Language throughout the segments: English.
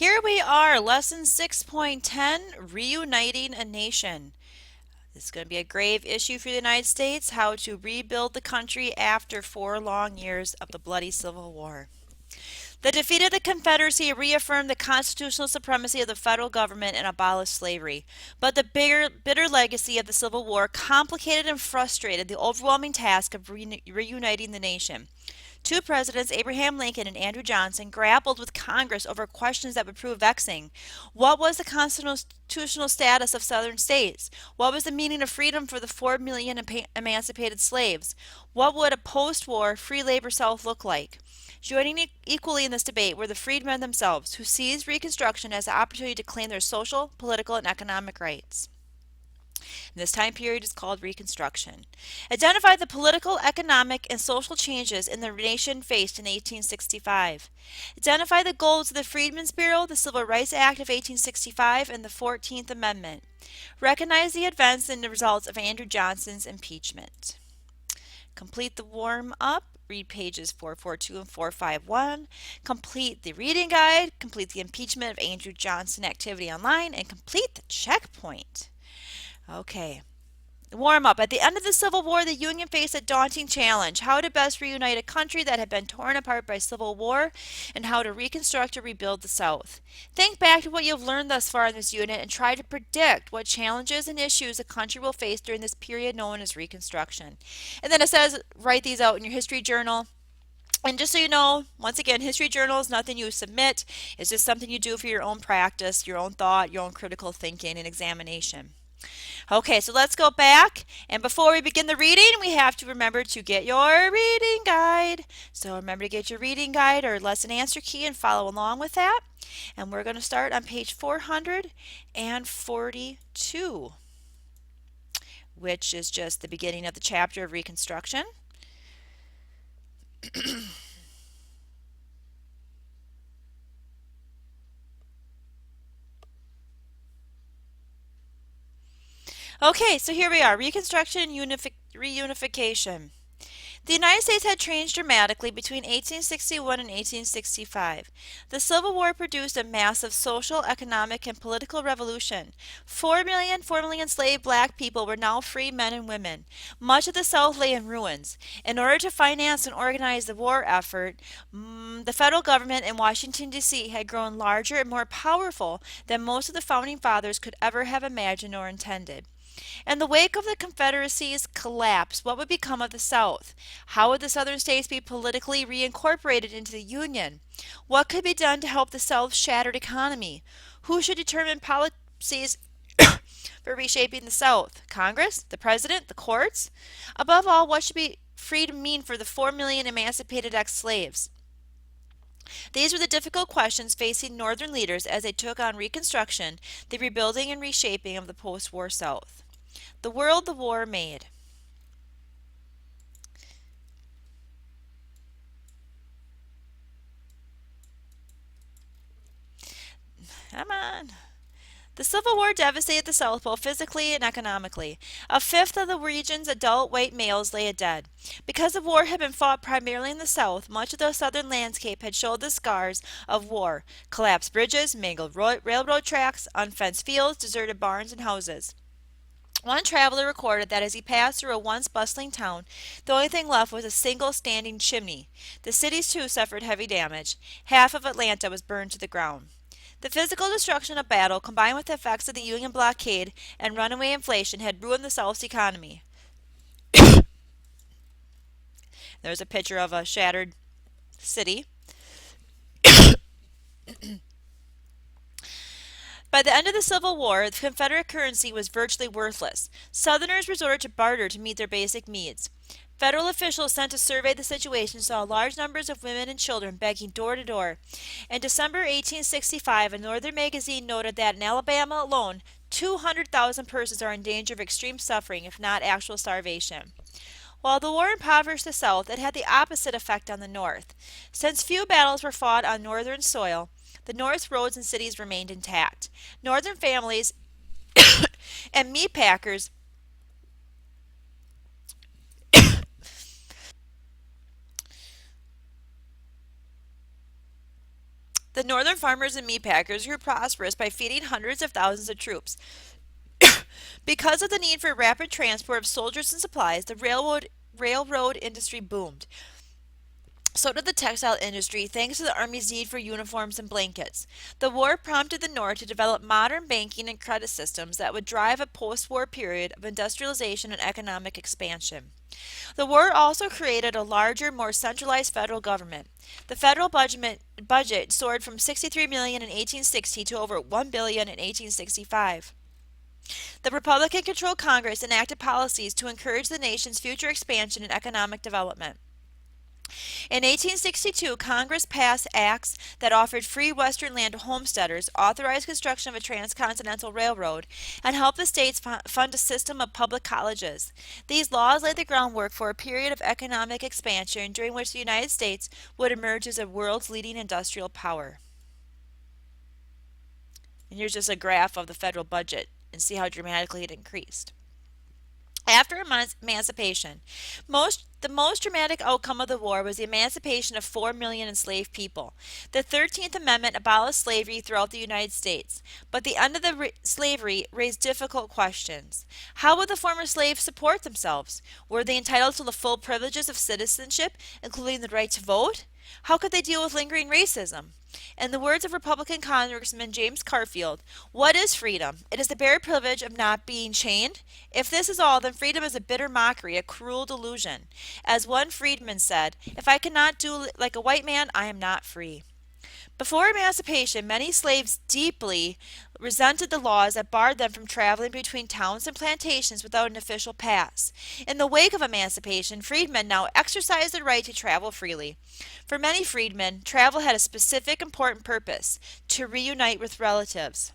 Here we are, lesson 6.10, reuniting a nation. This is going to be a grave issue for the United States, how to rebuild the country after 4 long years of the bloody Civil War. The defeat of the Confederacy reaffirmed the constitutional supremacy of the federal government and abolished slavery. But the bitter legacy of the Civil War complicated and frustrated the overwhelming task of reuniting the nation. Two presidents, Abraham Lincoln and Andrew Johnson, grappled with Congress over questions that would prove vexing. What was the constitutional status of Southern states? What was the meaning of freedom for the 4 million emancipated slaves? What would a post war free labor South look like? Joining equally in this debate were the freedmen themselves, who seized Reconstruction as an opportunity to claim their social, political, and economic rights. This time period is called Reconstruction. Identify the political, economic, and social changes in the nation faced in 1865. Identify the goals of the Freedmen's Bureau, the Civil Rights Act of 1865, and the 14th Amendment. Recognize the events and the results of Andrew Johnson's impeachment. Complete the warm-up. Read pages 442 and 451. Complete the reading guide. Complete the impeachment of Andrew Johnson activity online. And complete the checkpoint. Okay. Warm up. At the end of the Civil War, the Union faced a daunting challenge: how to best reunite a country that had been torn apart by civil war, and how to reconstruct or rebuild the South. Think back to what you've learned thus far in this unit and try to predict what challenges and issues the country will face during this period known as Reconstruction. And then it says, write these out in your history journal. And just so you know, once again, history journal is nothing you submit. It's just something you do for your own practice, your own thought, your own critical thinking and examination. Okay, so let's go back. And before we begin the reading, we have to remember to get your reading guide. So remember to get your reading guide or lesson answer key and follow along with that. And we're going to start on page 442, which is just the beginning of the chapter of Reconstruction. Okay, so here we are, Reconstruction and reunification. The United States had changed dramatically between 1861 and 1865. The Civil War produced a massive social, economic, and political revolution. 4 million enslaved black people were now free men and women. Much of the South lay in ruins. In order to finance and organize the war effort, the federal government in Washington, D.C. had grown larger and more powerful than most of the founding fathers could ever have imagined or intended. In the wake of the Confederacy's collapse, what would become of the South? How would the Southern states be politically reincorporated into the Union? What could be done to help the South's shattered economy? Who should determine policies for reshaping the South? Congress? The President? The courts? Above all, what should be freedom mean for the 4 million emancipated ex-slaves? These were the difficult questions facing Northern leaders as they took on Reconstruction, the rebuilding and reshaping of the post-war South. The world the war made. Come on. The Civil War devastated the South both physically and economically. A fifth of the region's adult white males lay dead. Because the war had been fought primarily in the South, much of the southern landscape had showed the scars of war: collapsed bridges, mangled railroad tracks, unfenced fields, deserted barns and houses. One traveler recorded that as he passed through a once bustling town, the only thing left was a single standing chimney. The cities, too, suffered heavy damage. Half of Atlanta was burned to the ground. The physical destruction of battle, combined with the effects of the Union blockade and runaway inflation, had ruined the South's economy. There's a picture of a shattered city. By the end of the Civil War, the Confederate currency was virtually worthless. Southerners resorted to barter to meet their basic needs. Federal officials sent to survey the situation saw large numbers of women and children begging door to door. In December 1865, a Northern magazine noted that in Alabama alone, 200,000 persons are in danger of extreme suffering, if not actual starvation. While the war impoverished the South, it had the opposite effect on the North. Since few battles were fought on Northern soil, the North's roads and cities remained intact. Northern families and meat packers The northern farmers and meatpackers grew prosperous by feeding hundreds of thousands of troops. Because of the need for rapid transport of soldiers and supplies, the railroad industry boomed. So did the textile industry, thanks to the Army's need for uniforms and blankets. The war prompted the North to develop modern banking and credit systems that would drive a post war period of industrialization and economic expansion. The war also created a larger, more centralized federal government. The federal budget soared from 63 million in 1860 to over 1 billion in 1865. The Republican controlled Congress enacted policies to encourage the nation's future expansion and economic development. In 1862, Congress passed acts that offered free Western land to homesteaders, authorized construction of a transcontinental railroad, and helped the states fund a system of public colleges. These laws laid the groundwork for a period of economic expansion during which the United States would emerge as a world's leading industrial power. And here's just a graph of the federal budget and see how dramatically it increased. After emancipation, the most dramatic outcome of the war was the emancipation of 4 million enslaved people. The 13th Amendment abolished slavery throughout the United States, but the end of slavery raised difficult questions. How would the former slaves support themselves? Were they entitled to the full privileges of citizenship, including the right to vote? How could they deal with lingering racism? In the words of Republican Congressman James Garfield, what is freedom? It is the bare privilege of not being chained. If this is all, then freedom is a bitter mockery, a cruel delusion. As one freedman said, if I cannot do like a white man, I am not free. Before emancipation, many slaves deeply resented the laws that barred them from traveling between towns and plantations without an official pass. In the wake of emancipation, freedmen now exercised the right to travel freely. For many freedmen, travel had a specific important purpose: to reunite with relatives.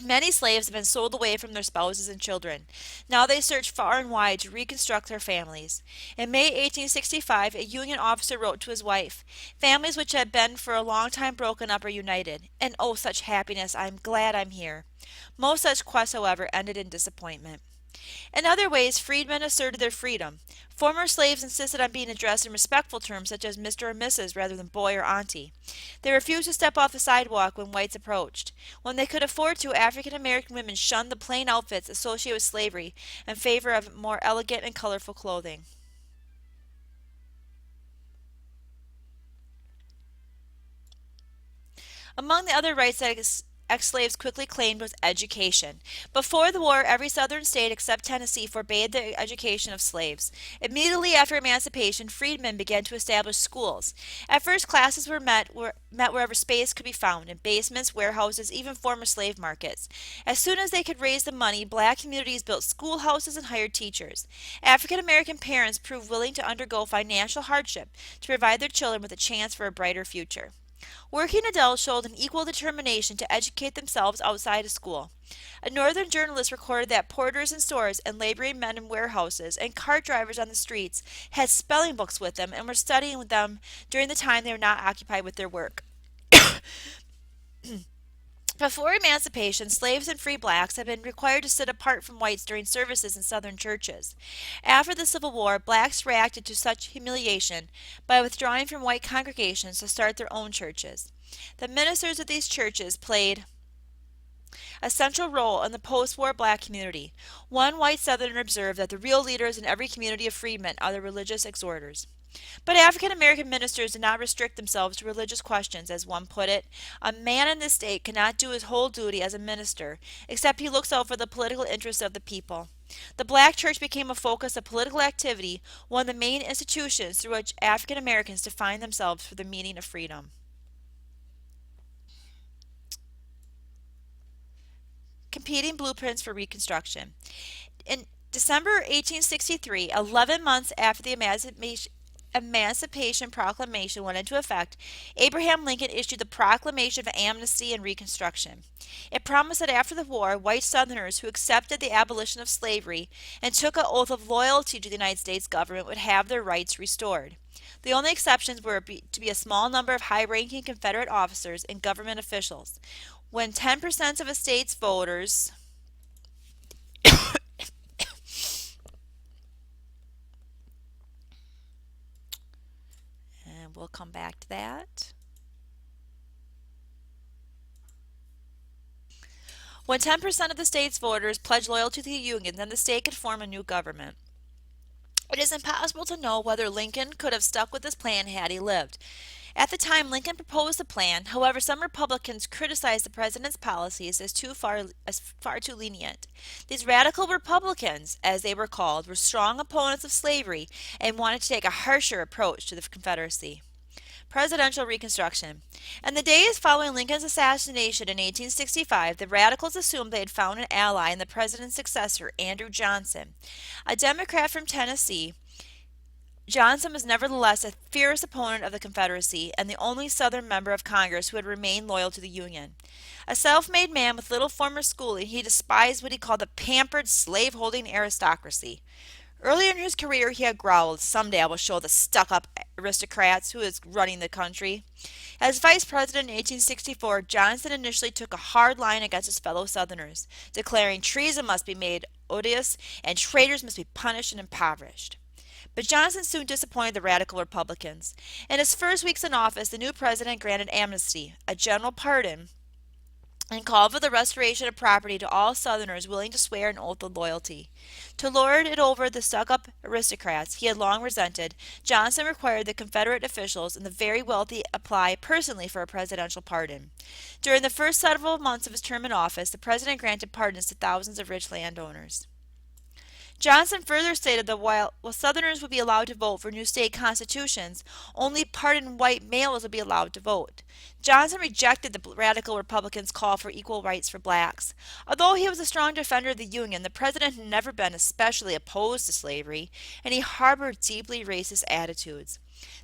Many slaves have been sold away from their spouses and children. Now they search far and wide to reconstruct their families. In May 1865, a Union officer wrote to his wife, families which had been for a long time broken up are united. And oh, such happiness! I am glad I'm here. Most such quests, however, ended in disappointment. In other ways, freedmen asserted their freedom. Former slaves insisted on being addressed in respectful terms such as Mr. or Mrs. rather than boy or auntie. They refused to step off the sidewalk when whites approached. When they could afford to, African American women shunned the plain outfits associated with slavery in favor of more elegant and colorful clothing. Among the other rights that ex-slaves quickly claimed was education. Before the war, every southern state except Tennessee forbade the education of slaves. Immediately after emancipation, freedmen began to establish schools. At first, classes met wherever space could be found, in basements, warehouses, even former slave markets. As soon as they could raise the money, black communities built schoolhouses and hired teachers. African American parents proved willing to undergo financial hardship to provide their children with a chance for a brighter future. Working adults showed an equal determination to educate themselves outside of school. A northern journalist recorded that porters in stores and laboring men in warehouses and cart drivers on the streets had spelling books with them and were studying with them during the time they were not occupied with their work. Before emancipation, slaves and free blacks had been required to sit apart from whites during services in Southern churches. After the Civil War, blacks reacted to such humiliation by withdrawing from white congregations to start their own churches. The ministers of these churches played a central role in the post-war black community. One white Southerner observed that the real leaders in every community of freedmen are the religious exhorters. But African American ministers did not restrict themselves to religious questions, as one put it. A man in this state cannot do his whole duty as a minister, except he looks out for the political interests of the people. The black church became a focus of political activity, one of the main institutions through which African Americans defined themselves for the meaning of freedom. Competing blueprints for Reconstruction. In December 1863, 11 months after the Emancipation Proclamation went into effect, Abraham Lincoln issued the Proclamation of Amnesty and Reconstruction. It promised that after the war, white Southerners who accepted the abolition of slavery and took an oath of loyalty to the United States government would have their rights restored. The only exceptions were to be a small number of high-ranking Confederate officers and government officials. When 10% of a state's voters and we'll come back to that. When 10% of the state's voters pledge loyalty to the Union, then the state could form a new government. It is impossible to know whether Lincoln could have stuck with his plan had he lived. At the time Lincoln proposed the plan, however, some Republicans criticized the president's policies as far too lenient. These radical Republicans, as they were called, were strong opponents of slavery and wanted to take a harsher approach to the Confederacy. Presidential Reconstruction. In the days following Lincoln's assassination in 1865, the radicals assumed they had found an ally in the president's successor, Andrew Johnson. A Democrat from Tennessee, Johnson was nevertheless a fierce opponent of the Confederacy and the only Southern member of Congress who had remained loyal to the Union. A self-made man with little formal schooling, he despised what he called the pampered slave-holding aristocracy. Earlier in his career, he had growled, "Someday I will show the stuck-up aristocrats who is running the country." As vice president in 1864, Johnson initially took a hard line against his fellow Southerners, declaring treason must be made odious and traitors must be punished and impoverished. But Johnson soon disappointed the radical Republicans. In his first weeks in office, the new president granted amnesty, a general pardon, and called for the restoration of property to all Southerners willing to swear an oath of loyalty. To lord it over the stuck-up aristocrats he had long resented, Johnson required the Confederate officials and the very wealthy apply personally for a presidential pardon. During the first several months of his term in office, the president granted pardons to thousands of rich landowners. Johnson further stated that while Southerners would be allowed to vote for new state constitutions, only pardoned white males would be allowed to vote. Johnson rejected the radical Republicans' call for equal rights for blacks. Although he was a strong defender of the Union, the president had never been especially opposed to slavery, and he harbored deeply racist attitudes.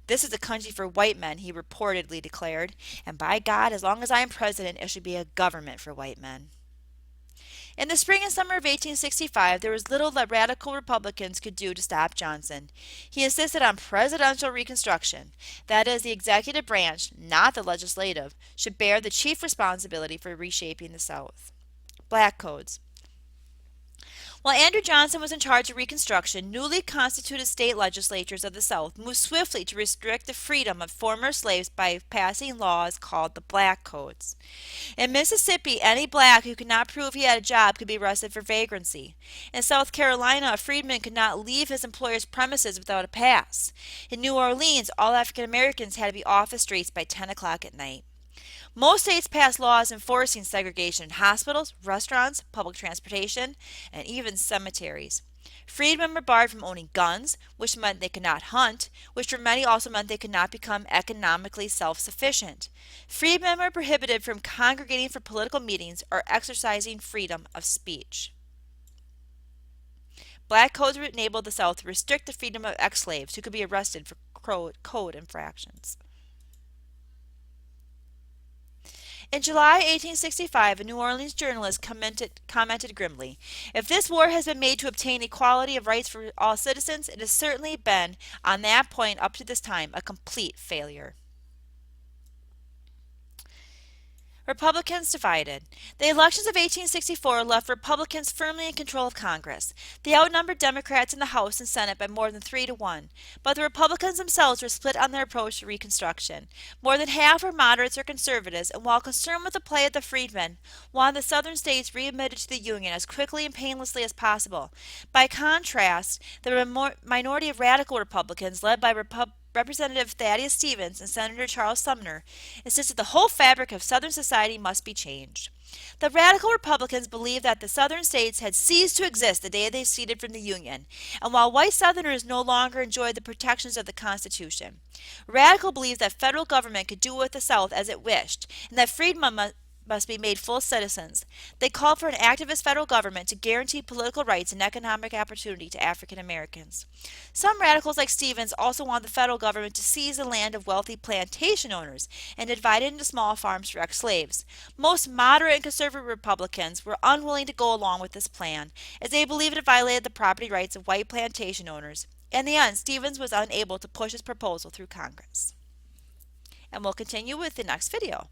"This is a country for white men," he reportedly declared, "and by God, as long as I am president, it should be a government for white men." In the spring and summer of 1865, there was little that radical Republicans could do to stop Johnson. He insisted on presidential reconstruction. That is, the executive branch, not the legislative, should bear the chief responsibility for reshaping the South. Black codes. While Andrew Johnson was in charge of Reconstruction, newly constituted state legislatures of the South moved swiftly to restrict the freedom of former slaves by passing laws called the Black Codes. In Mississippi, any black who could not prove he had a job could be arrested for vagrancy. In South Carolina, a freedman could not leave his employer's premises without a pass. In New Orleans, all African Americans had to be off the streets by 10 o'clock at night. Most states passed laws enforcing segregation in hospitals, restaurants, public transportation, and even cemeteries. Freedmen were barred from owning guns, which meant they could not hunt, which for many also meant they could not become economically self-sufficient. Freedmen were prohibited from congregating for political meetings or exercising freedom of speech. Black codes enabled the South to restrict the freedom of ex-slaves who could be arrested for code infractions. In July 1865, a New Orleans journalist commented grimly, "If this war has been made to obtain equality of rights for all citizens, it has certainly been, on that point up to this time, a complete failure." Republicans divided. The elections of 1864 left Republicans firmly in control of Congress. They outnumbered Democrats in the House and Senate by more than 3-1, but the Republicans themselves were split on their approach to Reconstruction. More than half were moderates or conservatives, and while concerned with the plight of the freedmen, wanted the Southern states readmitted to the Union as quickly and painlessly as possible. By contrast, the minority of radical Republicans, led by Representative Thaddeus Stevens and Senator Charles Sumner, insisted the whole fabric of Southern society must be changed. The radical Republicans believed that the Southern states had ceased to exist the day they seceded from the Union, and while white Southerners no longer enjoyed the protections of the Constitution. Radical believed that federal government could do with the South as it wished, and that freedmen must be made full citizens. They called for an activist federal government to guarantee political rights and economic opportunity to African Americans. Some radicals like Stevens also wanted the federal government to seize the land of wealthy plantation owners and divide it into small farms for ex-slaves. Most moderate and conservative Republicans were unwilling to go along with this plan, as they believed it violated the property rights of white plantation owners. In the end, Stevens was unable to push his proposal through Congress. And we'll continue with the next video.